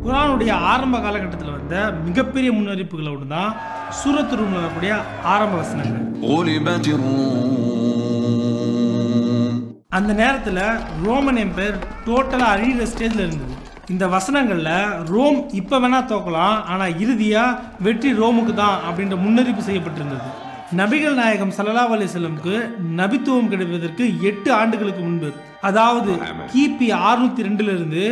குர்ஆனுடைய ஆரம்ப காலகட்டத்தில் வந்த மிகப்பெரிய முன்னறிவிப்புகளை ஒன்று தான் சூரத் ரூம்ல வரக்கூடிய ஆரம்ப வசனங்கள். அந்த நேரத்தில் ரோமன் எம்பையர் டோட்டலாக அழிகிற ஸ்டேஜில் இருந்தது. இந்த வசனங்களில் ரோம் இப்போ வேணா தோக்கலாம், ஆனால் இறுதியாக வெற்றி ரோமுக்கு தான் அப்படின்ற முன்னறிவிப்பு செய்யப்பட்டிருந்தது. நபிகள் நாயகம் ஸல்லல்லாஹு அலைஹி வஸல்லமுக்கு நபித்துவம் கிடைப்பதற்கு 8 ஆண்டுகளுக்கு முன்பு, அதாவது கிபி 602 இருந்து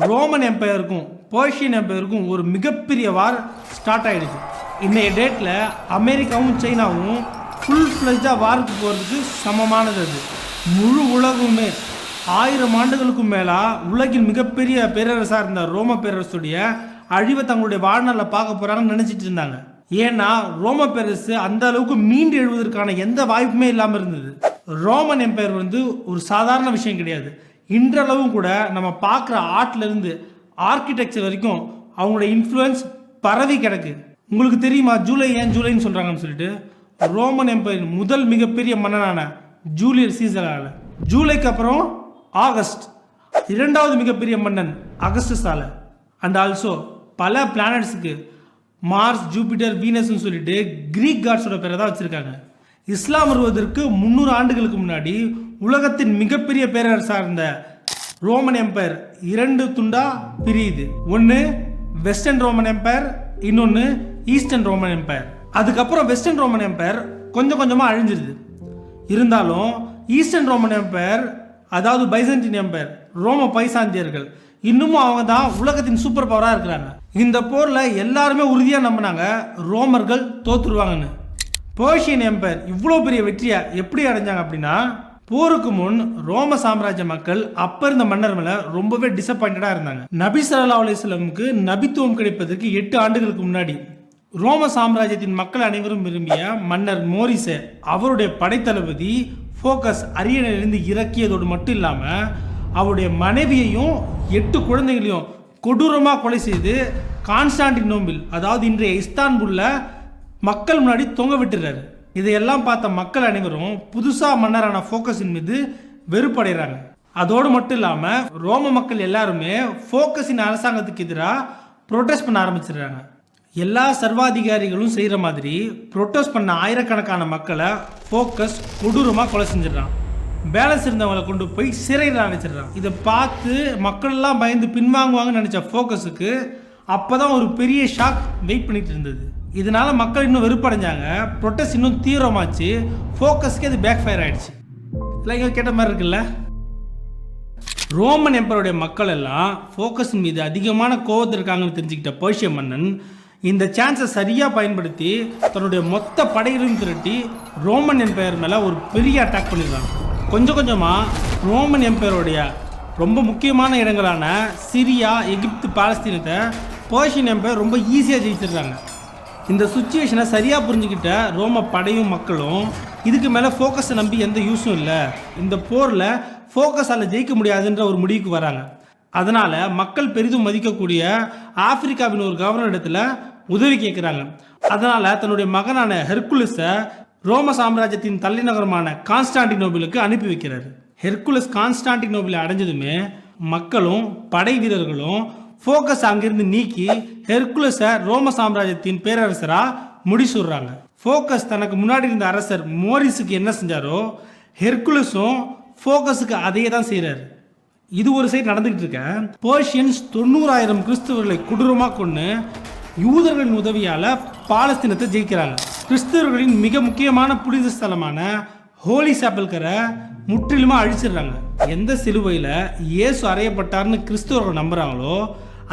ரோமன் எம்பையருக்கும் பர்ஷியன் எம்பையருக்கும் ஒரு மிகப்பெரிய வார் ஸ்டார்ட் ஆயிடுச்சு. இன்னைய டேட்டில் அமெரிக்காவும் சைனாவும் ஃபுல் ஃப்ளெஜ்டாக வாருக்கு போகிறதுக்கு சமமானது. அது முழு உலகமே 1000 ஆண்டுகளுக்கும் மேலா உலகின் மிகப்பெரிய பேரரசாக இருந்த ரோம பேரரசுடைய அழிவை தங்களுடைய வாழ்நாளில் பார்க்க போகிறாங்கன்னு நினச்சிட்டு இருந்தாங்க. ஏன்னா ரோம பேரரசு அந்த அளவுக்கு மீண்டு எழுவதற்கான எந்த வாய்ப்புமே இல்லாமல் இருந்தது. ரோமன் எம்பையர் ஒரு சாதாரண விஷயம் கிடையாது. இன்றளவும் கூட நம்ம பார்க்குற ஆர்ட்லேருந்து ஆர்கிடெக்சர் வரைக்கும் அவங்களோட இன்ஃப்ளூயன்ஸ் பரவி கிடக்கு. உங்களுக்கு தெரியுமா ஜூலை ஏன் ஜூலைன்னு சொல்கிறாங்கன்னு சொல்லிட்டு? ரோமன் எம்பையர் முதல் மிகப்பெரிய மன்னனான ஜூலியஸ் சீசரால. ஜூலைக்கு அப்புறம் ஆகஸ்ட், இரண்டாவது மிகப்பெரிய மன்னன் அகஸ்டஸால. அண்ட் ஆல்சோ பல பிளானட்ஸுக்கு மார்ஸ், ஜூபிட்டர், வீனஸ்ன்னு சொல்லிட்டு கிரீக் காட்ஸோட பேரை தான் வச்சுருக்காங்க. இஸ்லாம் வருவதற்கு 300 ஆண்டுகளுக்கு முன்னாடி உலகத்தின் மிகப்பெரிய பேரரசாக இருந்த ரோமன் எம்பையர் 2 துண்டா பிரியுது. ஒன்று வெஸ்டர்ன் ரோமன் எம்பையர், இன்னொன்று ஈஸ்டர்ன் ரோமன் எம்பையர். அதுக்கப்புறம் வெஸ்டர்ன் ரோமன் எம்பையர் கொஞ்சம் கொஞ்சமாக அழிஞ்சிருது. இருந்தாலும் ஈஸ்டர்ன் ரோமன் எம்பையர், அதாவது பைசன்டின் எம்பையர், ரோம பைசாந்தியர்கள், இன்னமும் அவங்க தான் உலகத்தின் சூப்பர் பவராக இருக்கிறாங்க. இந்த போரில் எல்லாருமே உறுதியாக நம்பினாங்க ரோமர்கள் தோற்றுருவாங்கன்னு. பர்ஷியன் எம்பையர் இவ்வளோ பெரிய வெற்றியை எப்படி அடைஞ்சாங்க அப்படின்னா, போருக்கு முன் ரோம சாம்ராஜ்ய மக்கள் அப்ப இருந்த மன்னர் மேல ரொம்பவே டிசப்பாயிண்டடா இருந்தாங்க. நபி ஸல்லல்லாஹு அலைஹி வஸல்லமுக்கு நபித்துவம் கிடைப்பதற்கு 8 ஆண்டுகளுக்கு முன்னாடி ரோம சாம்ராஜ்யத்தின் மக்கள் அனைவரும் விரும்பிய மன்னர் மோரிசே அவருடைய படைத்தளபதி ஃபோக்கஸ் அரியணையிலிருந்து இறக்கியதோடு மட்டும் இல்லாம அவருடைய மனைவியையும் 8 குழந்தைகளையும் கொடூரமாக கொலை செய்து கான்ஸ்டான்டினோபிள், அதாவது இன்றைய இஸ்தான்புல்ல மக்கள் முன்னாடி தொங்க விட்டுறாரு. இதையெல்லாம் பார்த்த மக்கள் அனைவரும் புதுசா மன்னரான ஃபோக்கஸின் மீது வெறுப்படைகிறாங்க. அதோடு மட்டும் இல்லாம ரோம மக்கள் எல்லாருமே ஃபோக்கஸின் அரசாங்கத்துக்கு எதிராக ப்ரொட்டஸ்ட் பண்ண ஆரம்பிச்சிடுறாங்க. எல்லா சர்வாதிகாரிகளும் செய்யற மாதிரி ப்ரொட்டஸ்ட் பண்ண ஆயிரக்கணக்கான மக்களை ஃபோக்கஸ் கொடூரமாக கொலை செஞ்சிடறான். பேலன்ஸ் இருந்தவங்களை கொண்டு போய் சிறையில் அடைச்சிடுறான். இதை பார்த்து மக்கள் எல்லாம் பயந்து பின்வாங்குவாங்கன்னு நினைச்ச ஃபோக்கஸுக்கு அப்பதான் ஒரு பெரிய ஷாக் வெயிட் பண்ணிட்டு இருந்தது. இதனால மக்கள் இன்னும் வெறுப்படைஞ்சாங்க. ப்ரொட்டஸ்ட் இன்னும் தீவிரமாச்சு. ஃபோக்கஸ்க்கு அது பேக் ஃபயர் ஆயிடுச்சு. இல்லை கேட்ட மாதிரி இருக்குல்ல? ரோமன் எம்பருடைய மக்கள் எல்லாம் ஃபோக்கஸ் மீது அதிகமான கோபத்தில் இருக்காங்கன்னு தெரிஞ்சுக்கிட்ட பர்ஷிய மன்னன் இந்த சான்ஸை சரியாக பயன்படுத்தி தன்னுடைய மொத்த படைகளையும் திரட்டி ரோமன் எம்பையர் மேலே ஒரு பெரிய அட்டாக் பண்ணிடுறாங்க. கொஞ்சம் கொஞ்சமாக ரோமன் எம்பையருடைய ரொம்ப முக்கியமான இடங்களான சிரியா, எகிப்து, பாலஸ்தீனத்தை பர்ஷியன் எம்பையர் ரொம்ப ஈஸியாக ஜெயிச்சிடுறாங்க. இந்த சுச்சுவேஷனை சரியாக புரிஞ்சுக்கிட்ட ரோம படையும் மக்களும் இதுக்கு மேலே ஃபோக்கஸை நம்பி எந்த யூஸும் இல்லை, இந்த போரில் ஃபோக்கஸால் ஜெயிக்க முடியாதுன்ற ஒரு முடிவுக்கு வராங்க. அதனால் மக்கள் பெரிதும் மதிக்கக்கூடிய ஆப்பிரிக்காவின் ஒரு கவர்னர் இடத்துல உதவி கேட்குறாங்க. அதனால் தன்னுடைய மகனான ஹெர்குலஸை ரோம சாம்ராஜ்யத்தின் தலைநகரமான கான்ஸ்டான்டினோபிளுக்கு அனுப்பி வைக்கிறார். ஹெர்குலஸ் கான்ஸ்டான்டினோபிளை அடைஞ்சதுமே மக்களும் படை வீரர்களும் ஃபோக்கஸ் அங்கிருந்து நீக்கி ஹெர்குலஸை ரோம சாம்ராஜ்யத்தின் பேரரசராக முடிசூடுறாங்க. ஃபோக்கஸ் தனக்கு முன்னாடி இருந்த அரசர் மோரிஸுக்கு என்ன செஞ்சாரோ ஹெர்குலஸும் ஃபோக்கஸுக்கு அதையே தான் செய்கிறார். இது ஒரு சைடு நடந்துகிட்டு இருக்க, பர்ஷியன்ஸ் 90,000 கிறிஸ்தவர்களை கொடூரமாக கொண்டு யூதர்களின் உதவியால் பாலஸ்தீனத்தை ஜெயிக்கிறாங்க. கிறிஸ்தவர்களின் மிக முக்கியமான புனித ஸ்தலமான ஹோலி சாப்பல்கரை முற்றிலுமாக அழிச்சிடுறாங்க. எந்த சிலுவையில் இயேசு அறையப்பட்டார்னு கிறிஸ்தவர்கள் நம்புகிறாங்களோ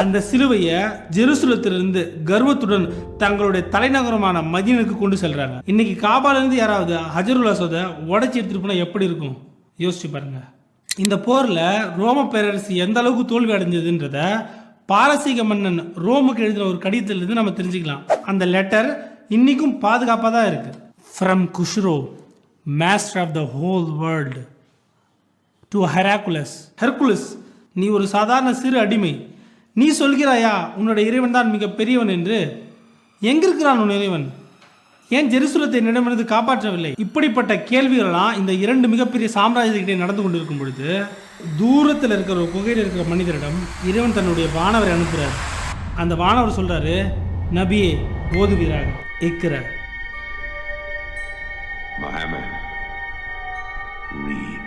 அந்த சிலுவையை ஜெருசலத்திலிருந்து கர்வத்துடன் தங்களுடைய தலைநகரமான மதீனாவுக்கு கொண்டு செல்றாங்க. இன்னைக்கு காபாலிருந்து யாராவது ஹஜருல் அஸ்வதை உடைச்சி எடுத்துட்டு போனால் எப்படி இருக்கும் யோசிச்சு பாருங்க. இந்த போரில் ரோம பேரரசு எந்த அளவுக்கு தோல்வி அடைஞ்சதுன்றத பாரசீக மன்னன் ரோமுக்கு எழுதின ஒரு கடிதத்திலிருந்து நம்ம தெரிஞ்சுக்கலாம். அந்த லெட்டர் இன்னைக்கும் பாதுகாப்பாக தான் இருக்கு. From Khusro, master of the whole world, to Hercules, நீ ஒரு சாதாரண சிறு அடிமை. நீ சொல்கிறாயா உன்னுடைய இறைவன் தான் மிக பெரியவன் என்று? எங்கிருக்கிறான் உன் இறைவன்? ஏன் ஜெருசலத்தை என்னிடமிருந்து காப்பாற்றவில்லை? இப்படிப்பட்ட கேள்விகள்லாம் இந்த 2 மிகப்பெரிய சாம்ராஜ்யத்திலே நடந்து கொண்டிருக்கும் பொழுது தூரத்தில் இருக்கிற ஒரு குகையில் இருக்கிற மனிதரிடம் இறைவன் தன்னுடைய வானவரை அனுப்புகிறார். அந்த வானவர் சொல்றாரு, நபியே ஓதுவீராக. இக்ர. Muhammad, read.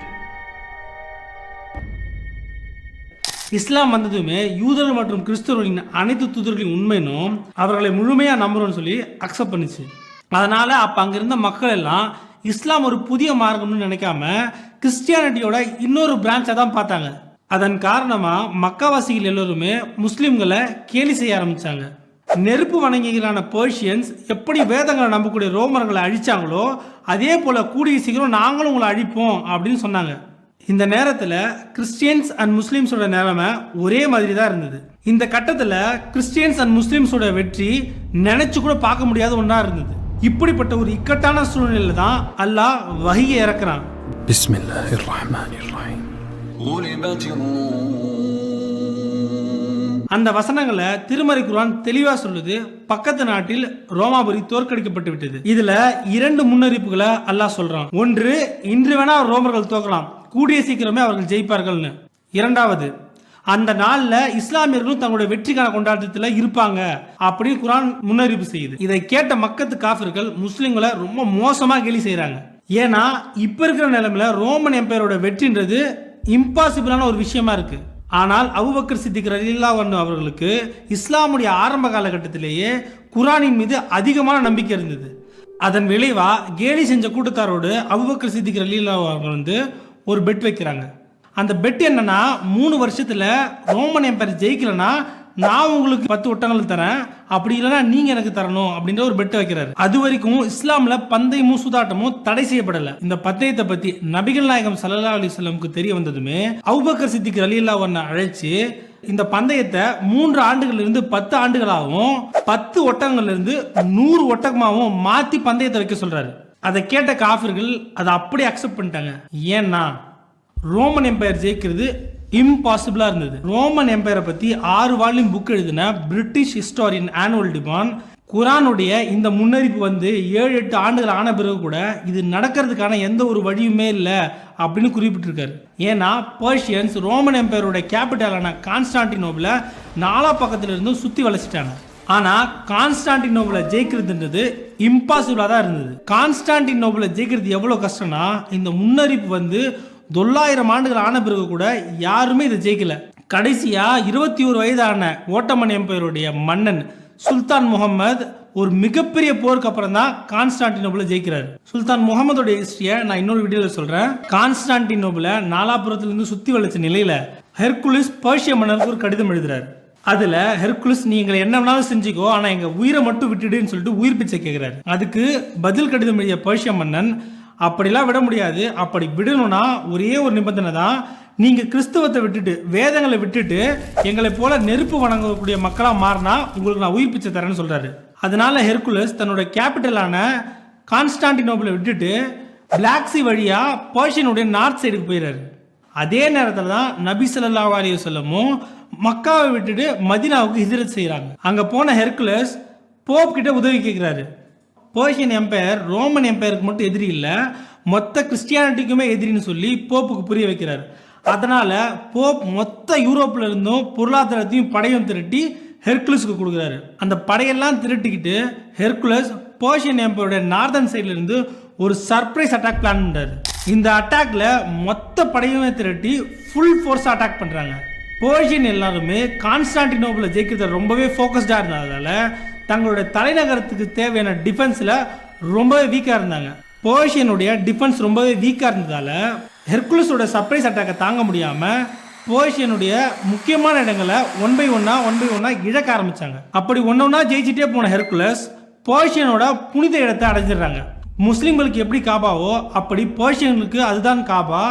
இஸ்லாம் வந்ததுமே யூதர்கள் மற்றும் கிறிஸ்தவர்களின் அனைத்து தூதர்களின் உண்மைனும் அவர்களை முழுமையாக நம்புறோம்னு சொல்லி அக்செப்ட் பண்ணிச்சு. அதனால அப்போ அங்கே இருந்த மக்கள் எல்லாம் இஸ்லாம் ஒரு புதிய மார்க்கம்னு நினைக்காம கிறிஸ்டியானிட்டியோட இன்னொரு பிரான்ச்சை தான் பார்த்தாங்க. அதன் காரணமாக மக்காவாசிகள் எல்லோருமே முஸ்லீம்களை கேலி செய்ய ஆரம்பித்தாங்க. நெருப்பு வணங்கிகளான பெர்ஷியன்ஸ் எப்படி வேதங்களை நம்பக்கூடிய ரோமர்களை அழிச்சாங்களோ அதே போல் கூடிய சீக்கிரம் நாங்களும் உங்களை அழிப்போம் அப்படின்னு சொன்னாங்க. இந்த நேரத்தில் கிறிஸ்டியன்ஸ் அண்ட் முஸ்லீம்ஸோட நிலைமை ஒரே மாதிரி தான் இருந்தது. இந்த கட்டத்தில் கிறிஸ்டியன்ஸ் அண்ட் முஸ்லீம்ஸோட வெற்றி நினைச்சு கூட பார்க்க முடியாத ஒன்றா இருந்தது. இப்படிப்பட்ட ஒரு இக்கட்டான சூழ்நிலையில தான் அல்லாஹ் வஹியை இறக்குறான். பிஸ்மில்லாஹிர் ரஹ்மானிர் ரஹீம். அந்த வசனங்களை திருமறை குர்ஆன் தெளிவா சொல்லுது. பக்கத்து நாட்டில் ரோமாபுரி தோற்கடிக்கப்பட்டு விட்டது. இதுல 2 முன்னறிவிப்புகளை அல்லாஹ் சொல்றான். ஒன்று, இன்று வேணா ரோமர்கள் தோக்கலாம், கூடிய சீக்கிரமே அவர்கள் ஜெயிப்பார்கள்னு. இரண்டாவது, அந்த நாள்ல இஸ்லாமியர்களும் தங்களுடைய வெற்றிக்கான கொண்டாட்டத்தில் இருப்பாங்க அப்படின்னு குர்ஆன் முன்னறிவிப்பு செய்யுது. இதை கேட்ட மக்கத்து காஃபிர்கள் முஸ்லிம்களை ரொம்ப மோசமா கேலி செய்யறாங்க. ஏன்னா இப்ப இருக்கிற நிலைமையில ரோமன் எம்பையரோட வெற்றின்றது இம்பாசிபிளான ஒரு விஷயமா இருக்கு. ஆனால் அபூபக்கர் சித்திக் ரலியல்லாஹு அன்ஹு அவர்களுக்கு இஸ்லாமுடைய ஆரம்ப காலகட்டத்திலேயே குர்ஆனின் மீது அதிகமான நம்பிக்கை இருந்தது. அதன் விளைவா கேலி செஞ்ச கூட்டத்தாரோடு அபூபக்கர் சித்திக் ரலியல்லாஹு அவர்கள் ஒரு பெட் வைக்கிறாங்க. அந்த பெட் என்னன்னா, 3 வருஷத்துல ரோமன் எம்பையர் ஜெயிக்கலன்னா நான் உங்களுக்கு 10 ஒட்டங்கள் தரேன், அப்படி இல்லைன்னா நீங்க எனக்கு தரணும் அப்படின்ற ஒரு பெட்டை வைக்கிறாரு. அது வரைக்கும் இஸ்லாம்ல பந்தயமும் சூதாட்டமும் தடை செய்யப்படல. இந்த பந்தயத்தை பத்தி நபிகள் நாயகம் ஸல்லல்லாஹு அலைஹி வஸல்லம் தெரிய வந்ததுமே அபூபக்கர் சித்திக் ரலியல்லாஹு அன்ஹு அழைச்சு இந்த பந்தயத்தை 3 ஆண்டுகள்ல இருந்து 10 ஆண்டுகளாகவும் 10 ஒட்டகங்கள்ல இருந்து 100 ஒட்டகமாகவும் மாத்தி பந்தயத்தை வைக்க சொல்றாரு. அதை கேட்ட காஃபிர்கள் அதை அப்படியே அக்செப்ட் பண்ணிட்டாங்க. ஏன்னா ரோமன் எம்பையர் ஜெயிக்கிறது இம்பாசிபிளா இருந்தது. ரோமன் எம்பையரை பத்தி 6 வால்யூம் புக் எழுதின பிரிட்டிஷ் ஹிஸ்டாரியன் ஆனுவல் டிமான் குர்ஆனுடைய இந்த முன்னறிப்பு 7-8 ஆண்டுகள் ஆன பிறகு கூட இது நடக்கிறதுக்கான எந்த ஒரு வழியுமே இல்லை அப்படின்னு குறிப்பிட்டிருக்காரு. ஏன்னா பெர்ஷியன்ஸ் ரோமன் எம்பையரோட கேபிட்டலான கான்ஸ்டான்டினோபிள 4 பக்கத்துல இருந்தும் சுத்தி வளைச்சிட்டாங்க. ஆனா கான்ஸ்டான்டினோபிள ஜெயிக்கிறதுன்றது இம்பாசிபிளா தான் இருந்தது. கான்ஸ்டான்டினோபிள ஜெயிக்கிறது எவ்வளவு கஷ்டம்னா, இந்த முன்னறிப்பு 900 ஆண்டுகள் ஆன பிறகு கூட யாருமே இதை ஜெயிக்கல. கடைசியா 21 வயதான ஓட்டமன் எம்பையருடைய மன்னன் சுல்தான் முகமது ஒரு மிகப்பெரிய போருக்கு அப்புறம் தான் கான்ஸ்டான்டினோபிள ஜெயிக்கிறார். சுல்தான் முகமதோட ஹிஸ்டரியை நான் இன்னொரு வீடியோல சொல்றேன். கான்ஸ்டான்டினோபிள 4 புறத்திலிருந்து சுத்தி வளைச்ச நிலையில ஹெர்குலிஸ் பர்ஷிய மன்னருக்கு ஒரு கடிதம் எழுதுறாரு. அதுல ஹெர்குலிஸ், நீங்க என்ன வேணாலும் செஞ்சுக்கோ, ஆனா எங்க உயிரை மட்டும் விட்டுடுன்னு சொல்லிட்டு உயிர் பிச்சை கேட்கிறாரு. அதுக்கு பதில் கடிதம் எழுதிய பர்ஷிய மன்னன், அப்படிலாம் விட முடியாது, அப்படி விடணும்னா ஒரே ஒரு நிபந்தனை தான், நீங்க கிறிஸ்தவத்தை விட்டுட்டு வேதங்களை விட்டுட்டு எங்களை போல நெருப்பு வணங்கக்கூடிய மக்களா மாறினா உங்களுக்கு நான் உயிர் பிச்சை தரேன்னு சொல்றாரு. அதனால ஹெர்குலஸ் தன்னோட கேபிட்டலான கான்ஸ்டான்டினோபிளை விட்டுட்டு பிளாக் சி வழியா பர்ஷியனுடைய நார்த் சைடுக்கு போயிடுறாரு. அதே நேரத்தில் தான் நபி ஸல்லல்லாஹு அலைஹி வஸல்லமும் மக்காவை விட்டுட்டு மதீனாவுக்கு ஹிஜ்ரத் செய்யறாங்க. அங்க போன ஹெர்குலஸ் போப் கிட்ட உதவி கேட்கிறாரு. பர்ஷியன் எம்பையர் ரோமன் எம்பையருக்கு மட்டும் எதிரி இல்லை, மொத்த கிறிஸ்டியானிட்டிக்குமே எதிரின்னு சொல்லி போப்புக்கு புரிய வைக்கிறார். அதனால போப் மொத்த யூரோப்ல இருந்தும் பொருளாதாரத்தையும் படையும் திரட்டி ஹெர்குலஸுக்கு கொடுக்குறாரு. அந்த படையெல்லாம் திரட்டிக்கிட்டு ஹெர்குலஸ் பர்ஷியன் எம்பையரோட நார்தன் சைட்ல இருந்து ஒரு சர்ப்ரைஸ் அட்டாக் பிளான் பண்றாரு. இந்த அட்டாக்ல மொத்த படையுமே திரட்டி ஃபுல் ஃபோர்ஸ் அட்டாக் பண்றாங்க. பர்ஷியன் எல்லாருமே கான்ஸ்டான்டினோபிள ஜெயிக்கிறத ரொம்பவே ஃபோக்கஸ்டா இருந்ததால தங்களுடைய தலைநகரத்துக்கு தேவையான டிஃபென்ஸ்ல ரொம்பவே வீக்கா இருந்தாங்க. பர்ஷியனுடைய டிஃபென்ஸ் ரொம்பவே வீக்கா இருந்ததால ஹெர்குலஸோட சர்ப்ரைஸ் அட்டாக்கை தாங்க முடியாம பர்ஷியனுடைய முக்கியமான இடங்களை ஒன் பை ஒன்னா இழக்க ஆரம்பிச்சாங்க. அப்படி ஒன்னொன்னா ஜெயிச்சுட்டே போன ஹெர்குலஸ் பர்ஷியனோட புனித இடத்தை அடைஞ்சிடுறாங்க. முஸ்லிம்களுக்கு எப்படி காபாவோ அப்படி பர்ஷியனுக்கு அதுதான் காபா.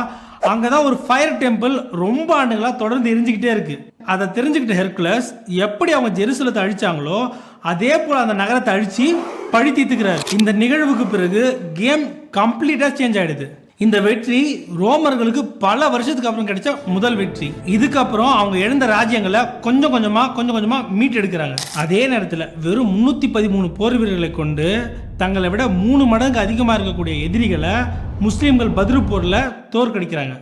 அங்கதான் ஒரு ஃபயர் டெம்பிள் ரொம்ப ஆண்டுகளா தொடர்ந்து எரிஞ்சுக்கிட்டே இருக்கு. அதை தெரிஞ்சுக்கிட்ட ஹெர்குலஸ் எப்படி அவங்க ஜெருசலத்தை அழிச்சாங்களோ அதே போல அந்த நகரத்தை அழிச்சு பழி தீர்த்துக்கிறார். இந்த நிகழ்வுக்கு பிறகு கேம் கம்ப்ளீட்டா சேஞ்ச் ஆயிடுது. இந்த வெற்றி ரோமர்களுக்கு பல வருஷத்துக்கு அப்புறம் கிடைச்ச முதல் வெற்றி. இதுக்கப்புறம் அவங்க எழுந்த ராஜ்யங்களை கொஞ்சம் கொஞ்சமா மீட் எடுக்கிறாங்க. அதே நேரத்தில் வெறும் 313 போர் வீரர்களை கொண்டு தங்களை விட 3 மடங்கு அதிகமாக இருக்கக்கூடிய எதிரிகளை முஸ்லீம்கள் பத்ரு போர்ல தோற்கடிக்கிறாங்க.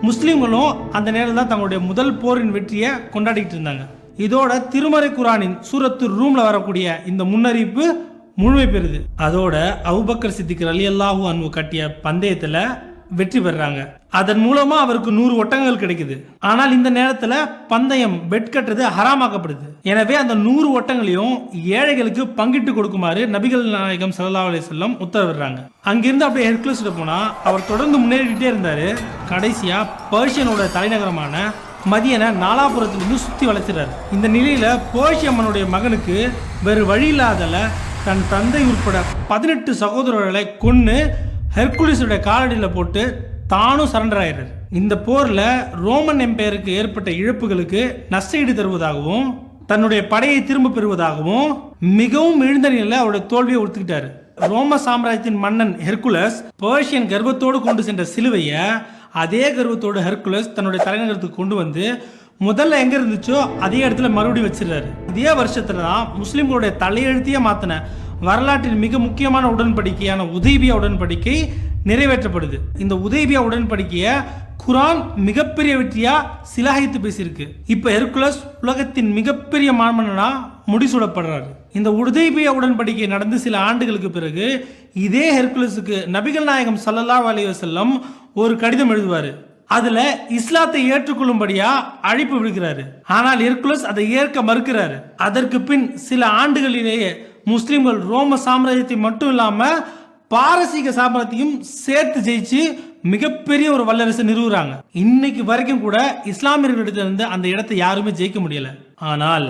முஸ்லீம்களும் அந்த நேரம் தான் தங்களுடைய முதல் போரின் வெற்றியை கொண்டாடிட்டு இருந்தாங்க. இதோட திருமறை குரானின் சூரத்து ரூம்ல வரக்கூடிய இந்த முன்னறிவிப்பு முழுமை பெறுது. அதோட அபூபக்கர் சித்திக் ரலியல்லாஹு அன்ஹு கட்டிய பந்தயத்துல வெற்றி பெறாங்க. அதன் மூலமா அவருக்கு 100 ஒட்டகங்கள் கிடைக்குது. ஆனால் இந்த நேரத்துல பந்தயம் பெட் கட்டுறது ஹராமாக்கப்படுது. எனவே அந்த 100 ஒட்டங்களையும் ஏழைகளுக்கு பங்கிட்டு கொடுக்குமாறு நபிகள் நாயகம் ஸல்லல்லாஹு அலைஹி வஸல்லம் உத்தரவிடுறாங்க. அங்கிருந்து அப்படியே ஹெர்குலஸ் போனா அவர் தொடர்ந்து முன்னேறிக்கிட்டே இருந்தாரு. கடைசியா பர்ஷியனோட தலைநகரமான மதியனை நாலாபுரத்திலிருந்து சுத்தி வளைச்சிடாரு. இந்த நிலையில பர்ஷிய மன்னனுடைய மகனுக்கு வேறு வழி இல்லாதல தன் தந்தை உட்பட 18 சகோதரர்களை கொன்னு ஹெர்குலிஸுடைய காலடியில் போட்டு தானும் சரண்டர் ஆயிடுறாரு. இந்த போர்ல ரோமன் எம்பையருக்கு ஏற்பட்ட இழப்புகளுக்கு நஷ்டஈடு தருவதாகவும் தன்னுடைய படையை திரும்ப பெறுவதாகவும் மிகவும் இழிந்த நிலையில் அவருடைய தோல்வியை ஒத்துக்கிட்டாரு. ரோம சாம்ராஜ்யத்தின் மன்னன் ஹெர்குலஸ் பர்ஷியன் கர்வத்தோடு கொண்டு சென்ற சிலுவையை அதே கர்வத்தோடு ஹெர்குலஸ் தன்னுடைய தலைநகரத்துக்கு கொண்டு வந்து முதல்ல எங்க இருந்துச்சோ அதே இடத்துல மறுபடியும் வச்சிருக்காரு. இதே வருஷத்துல தான் முஸ்லிம்களுடைய தலையெழுத்தையே மாத்தின வரலாற்றின் மிக முக்கியமான உடன்படிக்கையான உதைபியா உடன்படிக்கை நிறைவேற்றப்படுது. இந்த உதைபியா உடன்படிக்கையை குரான் மிகப்பெரிய வெற்றியா சிலாகித்து பேசியிருக்கு. இப்ப ஹெர்குலஸ் உலகத்தின் மிகப்பெரிய மாமன்னனா முடிசூடப்படுறாரு. இந்த உதைபியா உடன்படிக்கை நடந்து சில ஆண்டுகளுக்கு பிறகு இதே ஹெர்குலஸுக்கு நபிகள் நாயகம் ஸல்லல்லாஹு அலைஹி வஸல்லம் ஒரு கடிதம் எழுதுவாரு. அதுல இஸ்லாத்தை ஏற்றுக்கொள்ளும்படியா அழைப்பு விடுக்கிறாரு. ஆனால் ஹெர்குலஸ் அதை ஏற்க மறுக்கிறாரு. அதற்கு பின் சில ஆண்டுகளிலேயே முஸ்லிம்கள் ரோம சாம்ராஜ்யத்தை மட்டும் இல்லாம பாரசீக சாம்ராஜ்யத்தையும் சேர்த்து ஜெயிச்சு மிகப்பெரிய ஒரு வல்லரசை நிறுவுறாங்க. இன்னைக்கு வரைக்கும் கூட இஸ்லாமியர்களிடத்திலிருந்து அந்த இடத்தை யாருமே ஜெயிக்க முடியல. ஆனால்